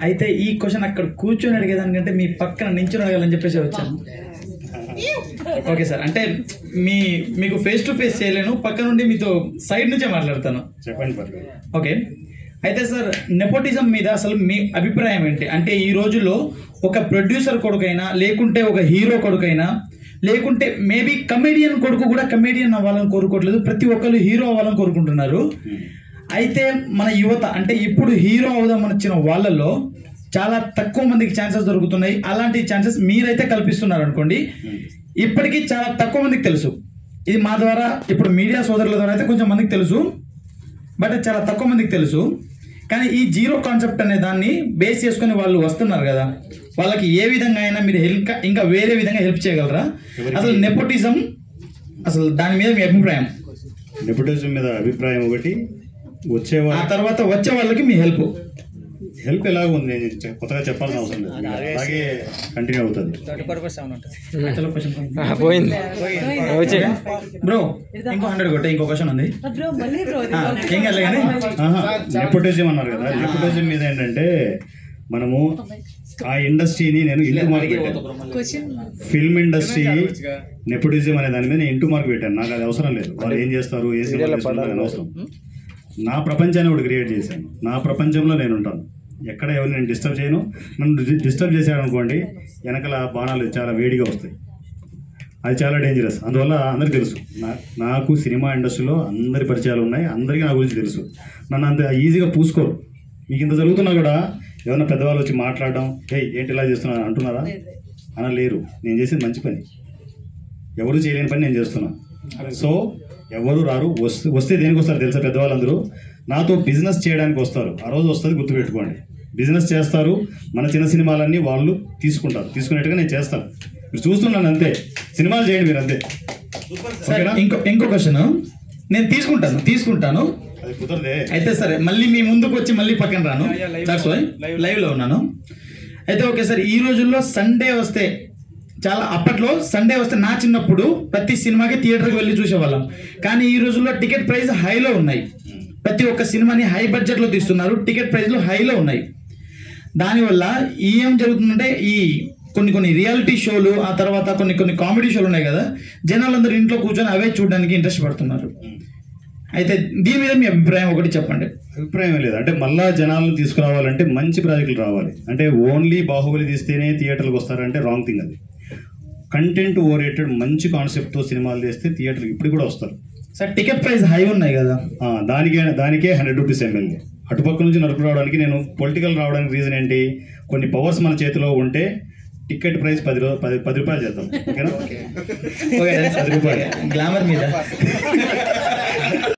అయితే ఈ క్వశ్చన్ అక్కడ కూర్చొని అడిగేదానికంటే మీ పక్కన నించుని అడగాలని చెప్పేసి వచ్చాను. ఓకే సార్, అంటే మీకు ఫేస్ టు ఫేస్ చేయలేను, పక్క నుండి మీతో సైడ్ నుంచే మాట్లాడతాను. చెప్పండి. ఓకే, అయితే సార్ నెపోటిజం మీద అసలు మీ అభిప్రాయం ఏంటి? అంటే ఈ రోజుల్లో ఒక ప్రొడ్యూసర్ కొడుకైనా, లేకుంటే ఒక హీరో కొడుకైనా, లేకుంటే మేబీ కమెడియన్ కొడుకు కూడా కమెడియన్ అవ్వాలని కోరుకోవట్లేదు, ప్రతి ఒక్కరు హీరో అవ్వాలని కోరుకుంటున్నారు. అయితే మన యువత అంటే ఇప్పుడు హీరో అవుదామని వచ్చిన వాళ్ళల్లో చాలా తక్కువ మందికి ఛాన్సెస్ దొరుకుతున్నాయి. అలాంటి ఛాన్సెస్ మీరైతే కల్పిస్తున్నారు అనుకోండి. ఇప్పటికీ చాలా తక్కువ మందికి తెలుసు, ఇది మా ద్వారా ఇప్పుడు మీడియా సోదరుల ద్వారా అయితే కొంచెం మందికి తెలుసు, బట్ చాలా తక్కువ మందికి తెలుసు. కానీ ఈ జీరో కాన్సెప్ట్ అనే దాన్ని బేస్ చేసుకుని వాళ్ళు వస్తున్నారు కదా, వాళ్ళకి ఏ విధంగా అయినా మీరు ఇంకా వేరే విధంగా హెల్ప్ చేయగలరా? అసలు నెపోటిజం అసలు దాని మీద మీ అభిప్రాయం? నెపోటిజం మీద అభిప్రాయం ఒకటి, ఆ తర్వాత వచ్చే వాళ్ళకి మీ హెల్ప్ ఎలాగ ఉంది నేను కొత్తగా చెప్పాల్సిన అవసరం లేదు, అలాగే కంటిన్యూ అవుతుంది. బ్రో ఇంకో 100 కొట్టే, ఇంకో క్వశ్చన్ ఉంది. ఏం కాదు కానీ నెపోటిజం అన్నారు కదా, నెపోటిజం మీద ఏంటంటే మనము ఆ ఇండస్ట్రీని నేను ఇంటూ మార్క్ పెట్టాను. ఫిల్మ్ ఇండస్ట్రీ నెపోటిజం అనే దాని మీద నేను ఇంటూ మార్క్ పెట్టాను. నాకు అది అవసరం లేదు, వాళ్ళు ఏం చేస్తారు ఏ సినిమా అవసరం. నా ప్రపంచాన్ని ఒకటి క్రియేట్ చేశాను, నా ప్రపంచంలో నేను ఉంటాను, ఎక్కడ ఎవరు నేను డిస్టర్బ్ చేయను. నన్ను డిస్టర్బ్ చేశాడు అనుకోండి, వెనకాల బాణాలు చాలా వేడిగా వస్తాయి, అది చాలా డేంజరస్. అందువల్ల అందరికీ తెలుసు, నాకు సినిమా ఇండస్ట్రీలో అందరి పరిచయాలు ఉన్నాయి, అందరికీ నా గురించి తెలుసు. నన్ను అంత ఈజీగా పూసుకోరు. మీకు ఇంత జరుగుతున్నా కూడా ఏమన్నా పెద్దవాళ్ళు వచ్చి మాట్లాడడం, ఏంటి ఇలా చేస్తున్నా అంటున్నారా? అనలేరు. నేను చేసేది మంచి పని, ఎవరు చేయలేని పని నేను చేస్తున్నాను. సో ఎవరు రారు, వస్తే దేనికి వస్తారు తెలుసా? పెద్దవాళ్ళందరూ నాతో బిజినెస్ చేయడానికి వస్తారు. ఆ రోజు వస్తుంది, గుర్తుపెట్టుకోండి. బిజినెస్ చేస్తారు, మన చిన్న సినిమాలన్నీ వాళ్ళు తీసుకుంటారు, తీసుకునేట్టుగా నేను చేస్తాను. మీరు చూస్తున్నాను అంతే, సినిమాలు చేయండి మీరు అంతే. ఇంకో క్వశ్చన్ నేను తీసుకుంటాను అది కుదరదే. అయితే సరే, మళ్ళీ మీ ముందుకు వచ్చి మళ్ళీ పక్కన రాను, లైవ్ లో ఉన్నాను. అయితే ఓకే సార్, ఈ రోజుల్లో సండే వస్తే చాలా, అప్పట్లో సండే వస్తే నా చిన్నప్పుడు ప్రతి సినిమాకి థియేటర్కి వెళ్ళి చూసేవాళ్ళం. కానీ ఈ రోజుల్లో టికెట్ ప్రైస్ హైలో ఉన్నాయి, ప్రతి ఒక్క సినిమాని హై బడ్జెట్లో తీస్తున్నారు, టికెట్ ప్రైస్లు హైలో ఉన్నాయి. దానివల్ల ఏం జరుగుతుందంటే ఈ కొన్ని రియాలిటీ షోలు, ఆ తర్వాత కొన్ని కామెడీ షోలు ఉన్నాయి కదా, జనాలందరూ ఇంట్లో కూర్చొని అవే చూడడానికి ఇంట్రెస్ట్ పడుతున్నారు. అయితే దీని మీద మీ అభిప్రాయం ఒకటి చెప్పండి. అభిప్రాయం లేదు, అంటే మళ్ళా జనాలను తీసుకురావాలంటే మంచి ప్రాజెక్టులు రావాలి. అంటే ఓన్లీ బాహుబలి తీస్తేనే థియేటర్లకు వస్తారంటే రాంగ్ థింగ్. అది కంటెంట్ ఓరియంటెడ్ మంచి కాన్సెప్ట్తో సినిమాలు తీస్తే థియేటర్కి ఇప్పుడు కూడా వస్తారు. సార్ టికెట్ ప్రైస్ హై ఉన్నాయి కదా, దానికే 100 రూపీస్ ఎమ్మెల్యే. అటుపక్క నుంచి నడుపు రావడానికి, నేను పొలిటికల్ రావడానికి రీజన్ ఏంటి? కొన్ని పవర్స్ మన చేతిలో ఉంటే టికెట్ ప్రైస్ 10 రూపాయలు చేద్దాం, ఓకేనా? 10 రూపాయలు గ్లామర్ మీద